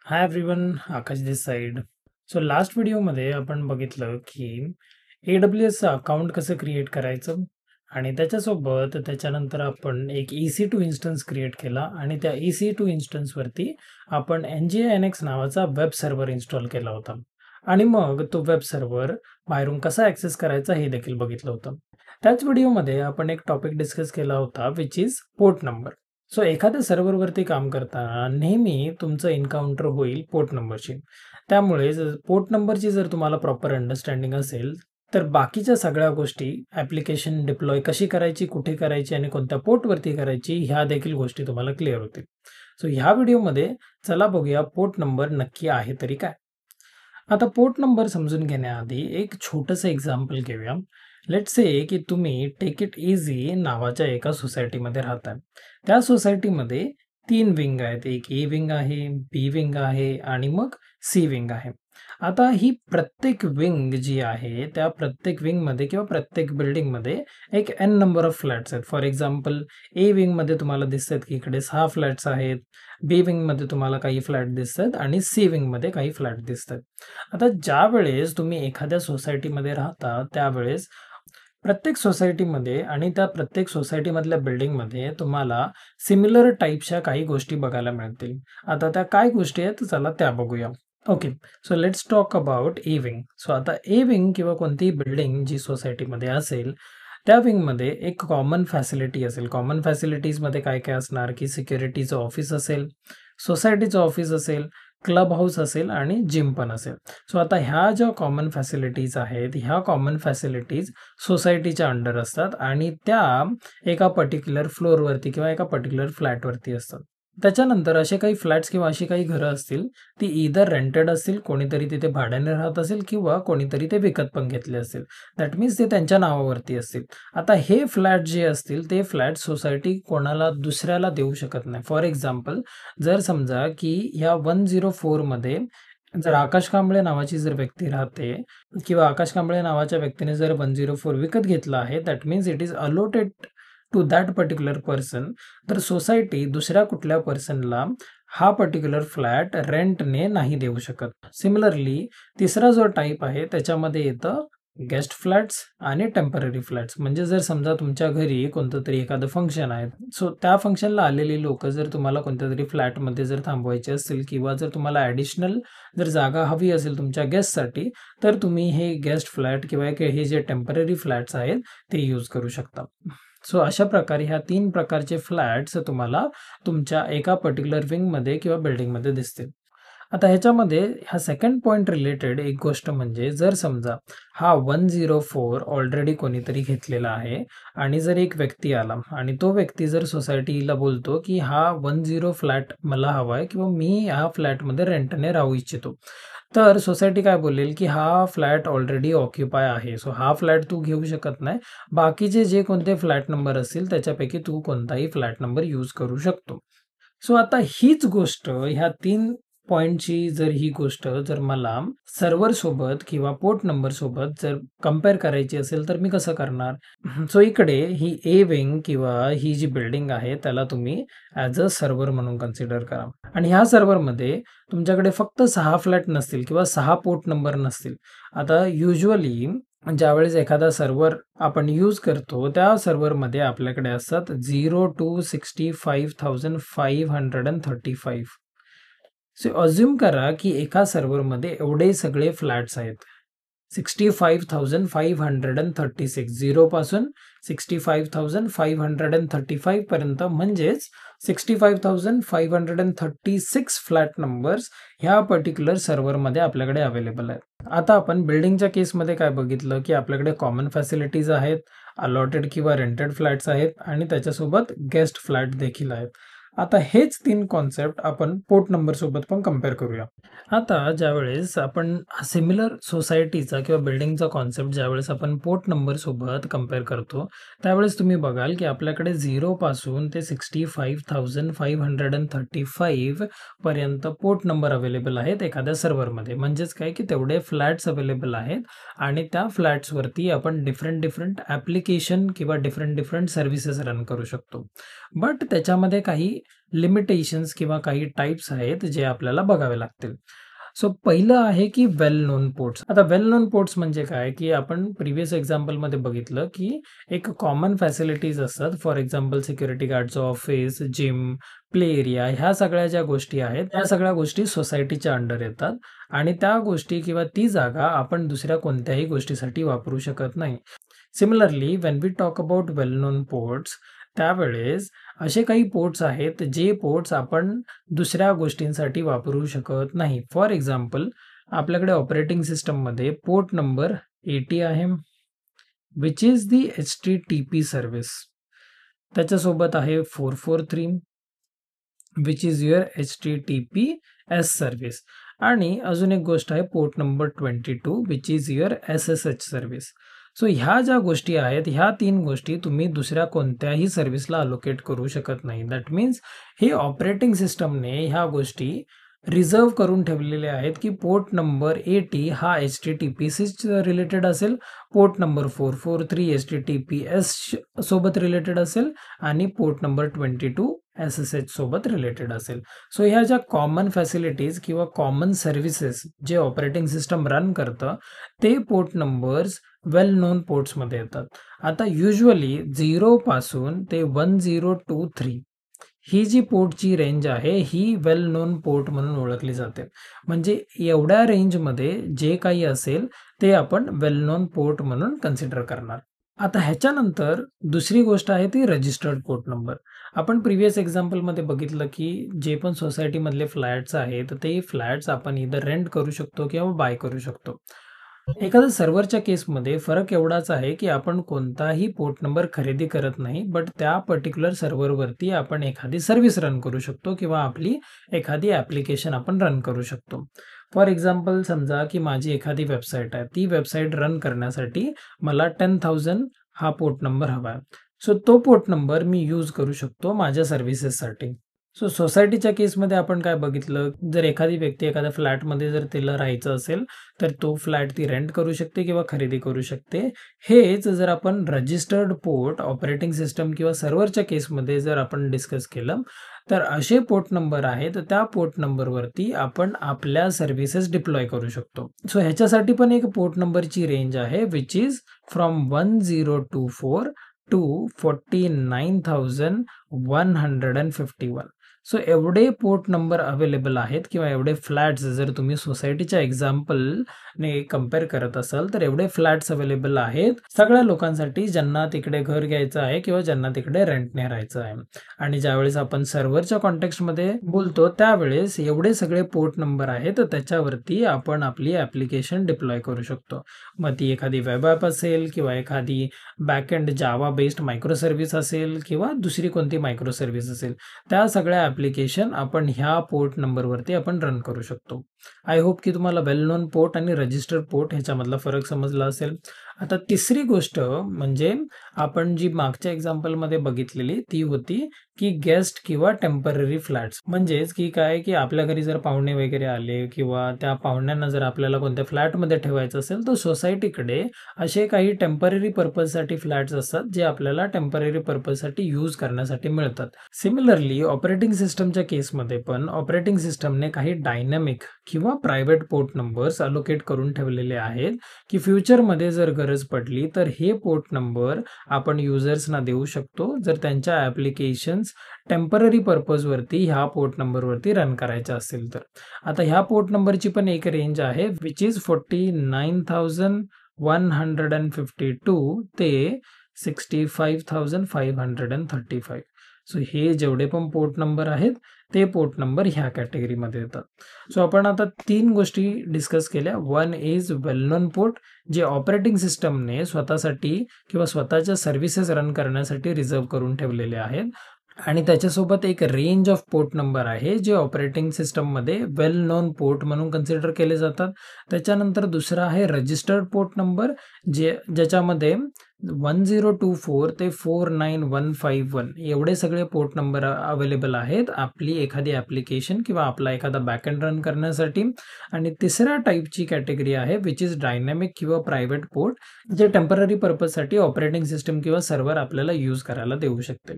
Hi everyone, आकाश दिस side. So last व्हिडिओमध्ये आपण बघितलं की AWSचं अकाउंट कसं क्रिएट करायचं आणि त्याच्यासोबत त्याच्यानंतर आपण एक EC2 इन्स्टन्स क्रिएट केला आणि त्या EC2 इन्स्टन्सवरती आपण NGINX नावाचा वेब सर्व्हर इन्स्टॉल केला होता आणि मग तो वेब सर्व्हर बाहेरून कसा ॲक्सेस करायचा हे देखील बघितलं होतं. त्याच व्हिडिओमध्ये आपण एक टॉपिक डिस्कस केला होता which is port number. So एखाद्या सर्व्हरवरती काम करताना नेहमी तुमचं एन्काउंटर होईल पोर्ट नंबरची. त्यामुळे पोर्ट नंबरची जर तुम्हाला प्रॉपर अंडरस्टँडिंग असेल, तर बाकीच्या सगळ्या गोष्टी ॲप्लिकेशन डिप्लॉय कशी करायची, कुठे करायची आणि कोणत्या पोर्टवरती करायची ह्या देखील गोष्टी तुम्हाला क्लिअर होतील. सो ह्या व्हिडिओमध्ये चला बघूया पोर्ट नंबर नक्की आहे तरी काय. आता पोर्ट नंबर समजून घेण्याआधी एक छोटंसं एक्झाम्पल घेऊया. लेट्स से की तुम्ही टेक इट इझी नावाच्या एका सोसायटीमध्ये राहताय. त्या सोसायटीमध्ये 3 विंग आहेत. एक ए विंग आहे, बी विंग आहे आणि मग सी विंग आहे. आता ही प्रत्येक विंग जी आहे, त्या प्रत्येक विंगमध्ये किंवा प्रत्येक बिल्डिंगमध्ये एक एन नंबर ऑफ फ्लॅट्स आहेत. फॉर एक्झाम्पल ए विंगमध्ये तुम्हाला दिसतात की इकडे 6 फ्लॅट्स आहेत, बी विंगमध्ये तुम्हाला काही फ्लॅट दिसतात आणि सी विंगमध्ये काही फ्लॅट दिसतात. आता ज्यावेळेस तुम्ही एखाद्या सोसायटीमध्ये राहता, त्यावेळेस प्रत्येक सोसायटीमध्ये आणि त्या प्रत्येक सोसायटीमधल्या बिल्डिंगमध्ये तुम्हाला सिमिलर टाईपच्या काही गोष्टी बघायला मिळतील. आता त्या काय गोष्टी आहेत चला त्या बघूया. Okay, so let's talk about A wing. So आता ए विंग किंवा कोणतीही बिल्डिंग जी सोसायटीमध्ये असेल, त्या विंगमध्ये एक कॉमन फॅसिलिटी असेल. कॉमन फॅसिलिटीजमध्ये काय काय असणार की सिक्युरिटीचं ऑफिस असेल, सोसायटीचं ऑफिस असेल, क्लब हाऊस असेल आणि जिम पण असेल. सो आता ह्या ज्या कॉमन फॅसिलिटीज आहेत, ह्या कॉमन फॅसिलिटीज सोसायटीच्या अंडर असतात आणि त्या एका पर्टिक्युलर फ्लोअरवरती किंवा एका पर्टिक्युलर फ्लॅटवरती असतात. त्याच्यानंतर असे काही फ्लॅट्स किंवा अशी काही घरं असतील, ती इदर रेंटेड असतील, कोणीतरी तिथे भाड्याने राहत असेल किंवा कोणीतरी ते विकत पण घेतले असतील. दॅट मीन्स ते त्यांच्या नावावरती असतील. आता हे फ्लॅट जे असतील, ते फ्लॅट सोसायटी कोणाला दुसऱ्याला देऊ शकत नाही. फॉर एक्झाम्पल, जर समजा की ह्या 104 मध्ये जर आकाश कांबळे नावाची जर व्यक्ती राहते किंवा आकाश कांबळे नावाच्या व्यक्तीने जर 104 विकत घेतला आहे, that means it is allotted to that particular person. तर सोसायटी दुसऱ्या कुठल्या पर्सनला हा पर्टिक्युलर फ्लॅट रेंटने नाही देऊ शकत. सिमिलरली तिसरा जो टाईप आहे त्याच्यामध्ये येतं गेस्ट फ्लॅट्स आणि टेम्पररी फ्लॅट्स. म्हणजे जर समजा तुमच्या घरी कोणतं तरी एखादं फंक्शन आहे, सो त्या फंक्शनला आलेली लोक जर तुम्हाला कोणत्या तरी फ्लॅटमध्ये जर थांबवायचे असतील किंवा जर तुम्हाला ॲडिशनल जर जागा हवी असेल तुमच्या गेस्टसाठी, तर तुम्ही हे गेस्ट फ्लॅट किंवा हे जे टेम्पररी फ्लॅट्स आहेत ते यूज करू शकता. सो अशा प्रकारे ह्या 3 प्रकारचे फ्लॅट्स तुम्हाला तुमच्या एका पर्टिक्युलर विंगमध्ये किंवा बिल्डिंगमध्ये दिसतील. आता ह्याच्यामध्ये ह्या सेकंड पॉइंट रिलेटेड एक गोष्ट म्हणजे जर समजा हा 104 ऑलरेडी कोणीतरी घेतलेला आहे आणि जर एक व्यक्ती आला आणि तो व्यक्ती जर सोसायटीला बोलतो की हा 10 फ्लॅट मला हवा आहे किंवा मी ह्या फ्लॅटमध्ये रेंटने राहू इच्छितो, तर सोसायटी काय बोलेल की हा फ्लॅट ऑलरेडी ऑक्युपाय आहे, सो हा फ्लॅट तू घेऊ शकत नाही. बाकीचे जे कोणते फ्लॅट नंबर असतील त्याच्यापैकी तू कोणताही फ्लॅट नंबर यूज करू शकतो. सो आता हीच गोष्ट ह्या 3 पॉइंटची जर ही गोष्ट जर मला सर्व्हर सोबत किंवा पोर्ट नंबर सोबत जर कंपेअर करायची असेल तर मी कसं करणार? सो इकडे ही ए विंग किंवा ही जी बिल्डिंग आहे त्याला तुम्ही ॲज अ सर्व्हर म्हणून कन्सिडर करा आणि ह्या सर्व्हरमध्ये तुमच्याकडे फक्त 6 फ्लॅट नसतील किंवा 6 पोर्ट नंबर नसतील. आता युजुअली ज्यावेळेस एखादा सर्व्हर आपण यूज करतो, त्या सर्व्हरमध्ये आपल्याकडे असतात 0 to 65,535. सो अज्युम करा की एका सर्व्हरमध्ये एवढे सगळे फ्लॅट्स आहेत. 65,536 0 पासून 65,535 पर्यंत, म्हणजेच 65,536 फ्लॅट नंबर्स ह्या पर्टिक्युलर सर्व्हरमध्ये आपल्याकडे अवेलेबल आहेत. आता आपण बिल्डिंगच्या केसमध्ये काय बघितलं की आपल्याकडे कॉमन फॅसिलिटीज आहेत, अलॉटेड किंवा रेंटेड फ्लॅट्स आहेत आणि त्याच्यासोबत गेस्ट फ्लॅट देखील आहेत. आता हेच 3 कॉन्सेप्ट आपण पोर्ट नंबर सोबत पण कंपेअर करूया. आता ज्यावेळेस आपण सिमिलर सोसायटीचा किंवा बिल्डिंगचा कॉन्सेप्ट ज्यावेळेस आपण पोर्ट नंबर सोबत कंपेअर करतो, त्यावेळेस तुम्ही बघाल की आपल्याकडे 0 पासून ते 65,535 पर्यंत पोर्ट नंबर अवेलेबल आहेत एखाद्या सर्व्हरमध्ये. म्हणजेच काय की तेवढे फ्लॅट्स अवेलेबल आहेत आणि त्या फ्लॅट्सवरती आपण डिफरंट ॲप्लिकेशन किंवा डिफरंट सर्व्हिसेस रन करू शकतो. बट त्याच्यामध्ये काही लिमिटेशन्स किंवा काही टाइप्स आहेत जे आपल्याला बघावे लागतील. सो पहिलं आहे की वेल नोन पोर्ट्स. आता वेल नोन पोर्ट्स म्हणजे काय, की आपण प्रिव्हियस एक्झाम्पलमध्ये बघितलं की एक कॉमन फॅसिलिटीज असतात. फॉर एक्झाम्पल सिक्युरिटी गार्डचं ऑफिस, जिम, प्ले एरिया, ह्या सगळ्या ज्या गोष्टी आहेत, त्या सगळ्या गोष्टी सोसायटीच्या अंडर येतात आणि त्या गोष्टी किंवा ती जागा आपण दुसऱ्या कोणत्याही गोष्टीसाठी वापरू शकत नाही. Similarly when we talk about well known ports, त्यावेळेस असे काही पोर्ट्स आहेत जे पोर्ट्स आपण दुसऱ्या गोष्टींसाठी वापरू शकत नाही. फॉर एक्झाम्पल आपल्याकडे ऑपरेटिंग सिस्टममध्ये पोर्ट नंबर 80 आहे, which is the HTTP service. त्याच्यासोबत आहे 443, which is your HTTPS service. आणि अजून एक गोष्ट आहे port number 22, which is your SSH service. So ह्या ज्या गोष्टी आहेत, ह्या 3 गोष्टी तुम्ही दुसऱ्या कोणत्याही सर्व्हिसला अलोकेट करू शकत नाही. दॅट मीन्स हे ऑपरेटिंग सिस्टमने ह्या गोष्टी रिझर्व करून ठेवलेले आहेत की पोर्ट नंबर 80 हा HTTPC रिलेटेड असेल, पोर्ट नंबर 443 HTTPS सोबत रिलेटेड असेल आणि पोर्ट नंबर 22 SSH सोबत रिलेटेड असेल. सो ह्या ज्या कॉमन फॅसिलिटीज किंवा कॉमन सर्व्हिसेस जे ऑपरेटिंग सिस्टम रन करतं, ते पोर्ट नंबर्स वेल नोन पोर्ट्समध्ये येतात. आता युजली 0 पासून ते 1023 ही जी पोर्टची रेंज आहे ही वेल नोन पोर्ट म्हणून ओळखली जाते. म्हणजे एवढ्या रेंजमध्ये जे काही असेल ते आपण वेल नोन पोर्ट म्हणून कन्सिडर करणार. आता ह्याच्यानंतर दुसरी गोष्ट आहे ती रजिस्टर्ड पोर्ट नंबर. आपण प्रिव्हियस एक्झाम्पलमध्ये बघितलं की जे पण सोसायटीमधले फ्लॅट्स आहेत ते फ्लॅट्स आपण इधर रेंट करू शकतो किंवा बाय करू शकतो. एखाद्या सर्व्हरच्या केसमध्ये फरक एवढाच आहे की आपण कोणताही पोर्ट नंबर खरेदी करत नाही, बट त्या पर्टिक्युलर सर्व्हरवरती आपण एखादी सर्व्हिस रन करू शकतो किंवा आपली एखादी ॲप्लिकेशन आपण रन करू शकतो. फॉर एक्झाम्पल समजा की माझी एखादी वेबसाईट आहे, ती वेबसाईट रन करण्यासाठी मला 10,000 हा पोर्ट नंबर हवा आहे. सो तो पोर्ट नंबर मी यूज करू शकतो माझ्या सर्व्हिसेससाठी. सो सोसायटीच्या केसमध्ये आपण काय बघितलं, जर एखादी व्यक्ती एखाद्या फ्लॅटमध्ये जर तिला राहायचं असेल तर तो फ्लॅट ती रेंट करू शकते किंवा खरेदी करू शकते. हेच जर आपण रजिस्टर्ड पोर्ट ऑपरेटिंग सिस्टम किंवा सर्व्हरच्या केसमध्ये जर आपण डिस्कस केलं, तर असे पोर्ट नंबर आहेत, त्या पोर्ट नंबरवरती आपण आपल्या सर्व्हिसेस डिप्लॉय करू शकतो. सो ह्याच्यासाठी पण एक पोर्ट नंबरची रेंज आहे, which is from 1024 to 49,151. So एवढे पोर्ट नंबर अवेलेबल आहेत किंवा एवढे फ्लॅट्स जर तुम्ही सोसायटीच्या एक्झाम्पलने कंपेअर करत असाल तर एवढे फ्लॅट्स अवेलेबल आहेत सगळ्या लोकांसाठी ज्यांना तिकडे घर घ्यायचं आहे किंवा ज्यांना तिकडे रेंटने राहायचं आहे. आणि ज्यावेळेस आपण सर्व्हरच्या कॉन्टेक्स्टमध्ये बोलतो त्यावेळेस एवढे सगळे पोर्ट नंबर आहेत त्याच्यावरती आपण आपली ॲप्लिकेशन डिप्लॉय करू शकतो. मग ती एखादी वेब ॲप असेल किंवा एखादी backend Java based micro service असेल किंवा दुसरी कोणती मायक्रो सर्व्हिस असेल, त्या सगळ्या ॲप्लिकेशन आपण ह्या पोर्ट नंबरवरती आपण रन करू शकतो. आय होप की तुम्हाला वेल नोन पोर्ट आणि रजिस्टर्ड पोर्ट ह्याच्यामधला फरक समजला असेल. आता तिसरी गोष्ट म्हणजे आपण जी मागच्या एक्झाम्पलमध्ये बघितलेली ती होती की गेस्ट किंवा टेम्पररी फ्लॅट्स. म्हणजेच की काय की आपल्या घरी जर पाहुणे वगैरे आले किंवा त्या पाहुण्यांना जर आपल्याला कोणत्या फ्लॅटमध्ये ठेवायचं असेल तर सोसायटीकडे असे काही टेम्पररी पर्पजसाठी फ्लॅट्स असतात जे आपल्याला टेम्पररी पर्पजसाठी यूज करण्यासाठी मिळतात. सिमिलरली ऑपरेटिंग सिस्टमच्या केसमध्ये पण ऑपरेटिंग सिस्टमने काही डायनॅमिक किंवा प्रायव्हेट पोर्ट नंबर्स अलोकेट करून ठेवलेले आहेत की फ्युचरमध्ये जर गरज पडली तर हे पोर्ट नंबर आपण युजर्सना देऊ शकतो जर त्यांच्या ॲप्लिकेशन्स टेम्पररी पर्पजवरती ह्या पोर्ट नंबरवरती रन करायच्या असेल तर. आता ह्या पोर्ट नंबरची पण एक रेंज आहे, विच इज 49,152 ते 65,535. सो हे जेवढे पण पोर्ट नंबर आहेत ते पोर्ट नंबर ह्या कॅटेगरीमध्ये येतात. सो आपण आता 3 गोष्टी डिस्कस केल्या. One is well non port जे ऑपरेटिंग सिस्टमने स्वतःसाठी किंवा स्वतःच्या सर्व्हिसेस रन करण्यासाठी रिझर्व करून ठेवलेले आहेत आणि त्याच्यासोबत एक रेंज ऑफ पोर्ट नंबर आहे जे ऑपरेटिंग सिस्टममध्ये वेल नोन पोर्ट म्हणून कन्सिडर केले जातात. त्याच्यानंतर दुसरा आहे रजिस्टर्ड पोर्ट नंबर ज्याच्यामध्ये 1024 ते 49,151 एवढे सगळे पोर्ट नंबर अवेलेबल आहेत आपली एखादी ॲप्लिकेशन किंवा आपला एखादा बॅकएंड रन करण्यासाठी. आणि तिसऱ्या टाईपची कॅटेगरी आहे विच इज डायनॅमिक किंवा प्रायव्हेट पोर्ट जे टेम्पररी पर्पजसाठी ऑपरेटिंग सिस्टम किंवा सर्व्हर आपल्याला यूज करायला देऊ शकते.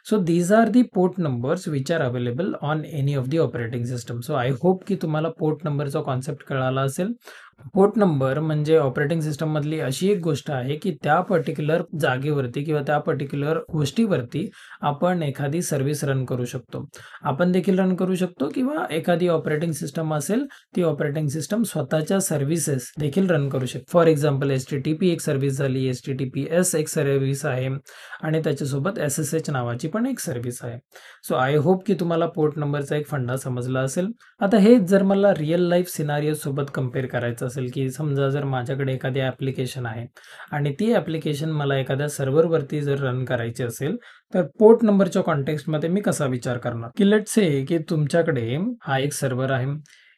So these are the port numbers which are available on any of the operating system. So I hope की तुम्हाला पोर्ट नंबरचा कॉन्सेप्ट कळाला असेल. पोर्ट नंबर म्हणजे ऑपरेटिंग सिस्टम मधली अशी एक गोष्ट आहे की त्या पर्टिक्युलर जागेवरती किंवा त्या पर्टिक्युलर गोष्टीवरती आपण एखादी सर्व्हिस रन करू शकतो. आपण देखील रन करू शकतो किंवा एखादी ऑपरेटिंग सिस्टम असेल ती ऑपरेटिंग सिस्टम स्वतःच्या सर्व्हिसेस देखील रन करू शकते. फॉर एक्झाम्पल HTTP एक सर्व्हिस झाली, HTTPS एक सर्व्हिस आहे आणि त्याच्यासोबत SSH नावाची पण एक सर्व्हिस आहे. सो आय होप की तुम्हाला पोर्ट नंबरचा एक फंडा समजला असेल. आता हे जर मला रिअल लाईफ सिनारिओ सोबत कम्पेअर करायचं असेल की समजा जर माझ्याकडे एखादी ॲप्लिकेशन आहे आणि ती ॲप्लिकेशन मला एखाद्या सर्व्हरवरती जर रन करायची असेल तर पोर्ट नंबरच्या कॉन्टेक्स्टमध्ये मी कसा विचार करणार की लेट्स से की तुमच्याकडे हा एक सर्व्हर आहे.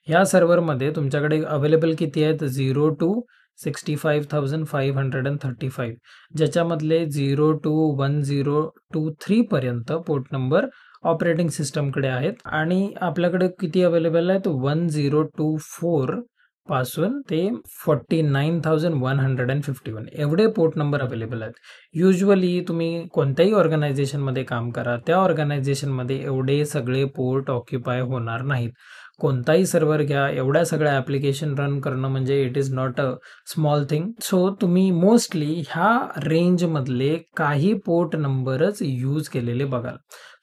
ह्या सर्व्हरमध्ये तुमच्याकडे अवेलेबल किती आहेत 0 to 65,535 ज्याच्यामधले 0 to 1023 पर्यंत पोर्ट नंबर ऑपरेटिंग सिस्टमकडे आहेत आणि आपल्याकडे किती अवेलेबल आहेत 1024 पासून ते 49,151 एवढे पोर्ट नंबर अवेलेबल आहेत. युजली तुम्ही कोणत्याही ऑर्गनायझेशनमध्ये काम करा त्या ऑर्गनायझेशनमध्ये एवढे सगळे पोर्ट ऑक्युपाय होणार नाहीत. कोणताही सर्व्हर घ्या, एवढ्या सगळ्या ॲप्लिकेशन रन करणं म्हणजे it is not a small thing. So तुम्ही मोस्टली ह्या रेंजमधले काही पोर्ट नंबरच यूज केलेले बघाल.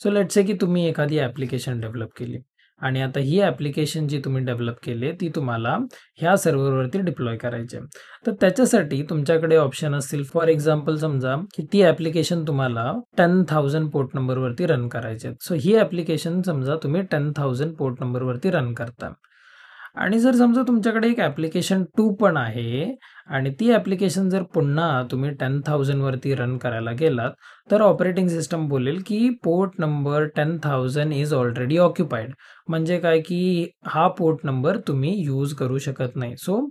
सो लेट्स से की तुम्ही एखादी ॲप्लिकेशन डेव्हलप केली आणि आता ही ॲप्लिकेशन जी तुम्ही डेव्हलप केली ती तुम्हाला ह्या सर्व्हरवरती डिप्लॉय करायची आहे. तर त्याच्यासाठी तुमच्याकडे ऑप्शन असतील. फॉर एक्झाम्पल समजा की ती ॲप्लिकेशन तुम्हाला 10,000 पोर्ट नंबरवरती रन करायचे आहेत. सो ही ॲप्लिकेशन समजा तुम्ही 10,000 पोर्ट नंबरवरती रन करता आणि जर समजा तुमच्याकडे एक ॲप्लिकेशन 2 पण आहे आणि ती ॲप्लिकेशन जर पुन्हा तुम्ही 10,000 वरती रन करायला गेलात तर ऑपरेटिंग सिस्टम बोलेल की port number 10,000 is already occupied. म्हणजे काय की हा पोर्ट नंबर तुम्ही यूज करू शकत नाही. सो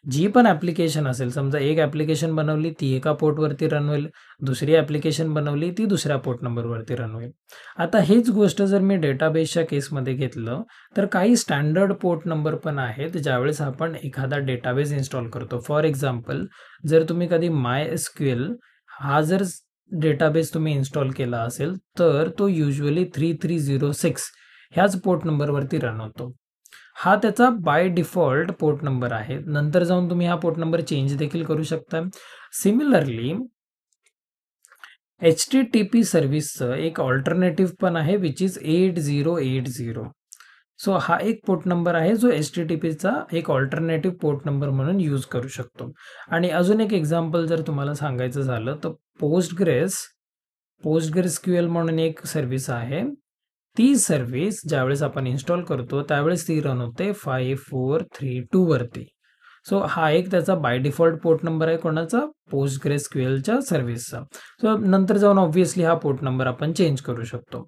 जी पण ॲप्लिकेशन असेल, समजा एक ॲप्लिकेशन बनवली ती एका पोर्टवरती रन होईल, दुसरी ॲप्लिकेशन बनवली ती दुसऱ्या पोर्ट नंबरवरती रन होईल. आता हेच गोष्ट जर मी डेटाबेसच्या केसमध्ये घेतलं तर काही स्टँडर्ड पोर्ट नंबर पण आहेत ज्यावेळेस आपण एखादा डेटाबेस इन्स्टॉल करतो. फॉर एक्झाम्पल जर तुम्ही कधी MySQL हा जर डेटाबेस तुम्ही इन्स्टॉल केला असेल तर तो युजली 3306 ह्याच पोर्ट नंबरवरती रन होतो. हा त्याचा बाय डिफॉल्ट पोर्ट नंबर आहे. नंतर जाऊन तुम्ही हा पोर्ट नंबर चेंज देखील करू शकता. सिमिलरली HTTP सर्व्हिसचं एक ऑल्टरनेटिव्ह पण आहे विच इज 8080. सो हा एक पोर्ट नंबर आहे जो HTTPचा एक ऑल्टरनेटिव्ह पोर्ट नंबर म्हणून यूज करू शकतो. आणि अजून एक एक्झाम्पल जर तुम्हाला सांगायचं झालं तर PostgreSQL म्हणून एक सर्व्हिस आहे. ती सर्व्हिस ज्यावेळेस आपण इन्स्टॉल करतो त्यावेळेस ती रन होते 5432 वरती. सो हा एक त्याचा बाय डिफॉल्ट पोर्ट नंबर आहे कोणाचा PostgreSQLच्या सर्व्हिसचा. सो नंतर जाऊन ऑब्व्हियसली हा पोर्ट नंबर आपण चेंज करू शकतो.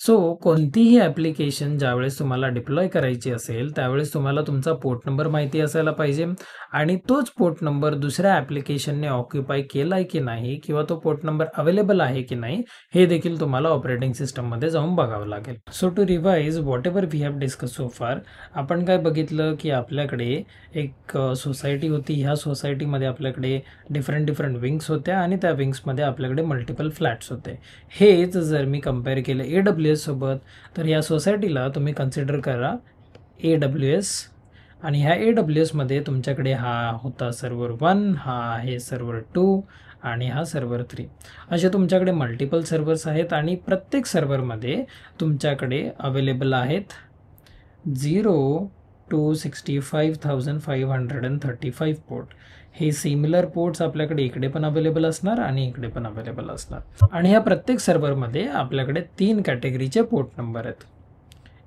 सो कोणतीही ॲप्लिकेशन ज्यावेळेस तुम्हाला डिप्लॉय करायची असेल त्यावेळेस तुम्हाला तुमचा पोर्ट नंबर माहिती असायला पाहिजे आणि तोच पोर्ट नंबर दुसऱ्या ॲप्लिकेशनने ऑक्युपाय केलाय की नाही किंवा तो पोर्ट नंबर अवेलेबल आहे की नाही हे देखील तुम्हाला ऑपरेटिंग सिस्टममध्ये जाऊन बघावं लागेल. So to revise whatever we have discuss so far, आपण काय बघितलं की आपल्याकडे एक सोसायटी होती. ह्या सोसायटीमध्ये आपल्याकडे डिफरंट विंग्स होत्या आणि त्या विंग्समध्ये आपल्याकडे मल्टिपल फ्लॅट्स होते. हेच जर मी कम्पेअर केलं AWS सोबत तर या सोसायटीला तुम्ही कन्सिडर करा AWS आणि ह्या AWS मध्ये तुमच्याकडे हा होता सर्व्हर 1, हा आहे सर्व्हर 2 आणि हा सर्व्हर 3. असे तुमच्याकडे मल्टिपल सर्व्हर्स आहेत आणि प्रत्येक सर्व्हरमध्ये तुमच्याकडे अवेलेबल आहेत 0 to 65,535 पोर्ट. हे सिमिलर पोर्ट्स आपल्याकडे इकडे पण अवेलेबल असणार आणि इकडे पण अवेलेबल असणार. आणि ह्या प्रत्येक सर्व्हरमध्ये आपल्याकडे 3 कॅटेगरीचे पोर्ट नंबर आहेत.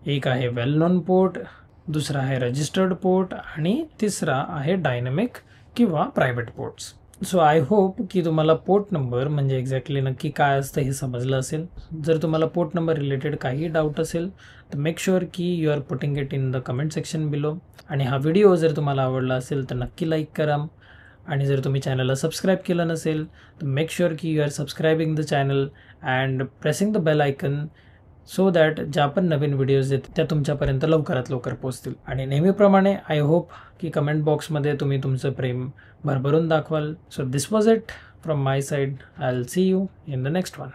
एक आहे वेल नोन पोर्ट, दुसरा आहे रजिस्टर्ड पोर्ट आणि तिसरा आहे डायनॅमिक किंवा private ports. So I hope की तुम्हाला पोर्ट नंबर म्हणजे एक्झॅक्टली नक्की काय असतं हे समजलं असेल. जर तुम्हाला पोर्ट नंबर रिलेटेड काही डाऊट असेल तर मेक शुअर की you are putting it in the comment section below. आणि हा व्हिडिओ जर तुम्हाला आवडला असेल तर नक्की लाईक करा. आणि जर तुम्ही चॅनलला सबस्क्राईब केलं नसेल तर मेक शुअर की you are subscribing the channel and pressing the bell icon so that ज्या पण नवीन व्हिडिओज आहेत त्या तुमच्यापर्यंत लवकरात लवकर पोहोचतील. आणि नेहमीप्रमाणे आय होप की कमेंट बॉक्समध्ये तुम्ही तुमचं प्रेम भरभरून दाखवाल. So this was it from my side. I will see you in the next one.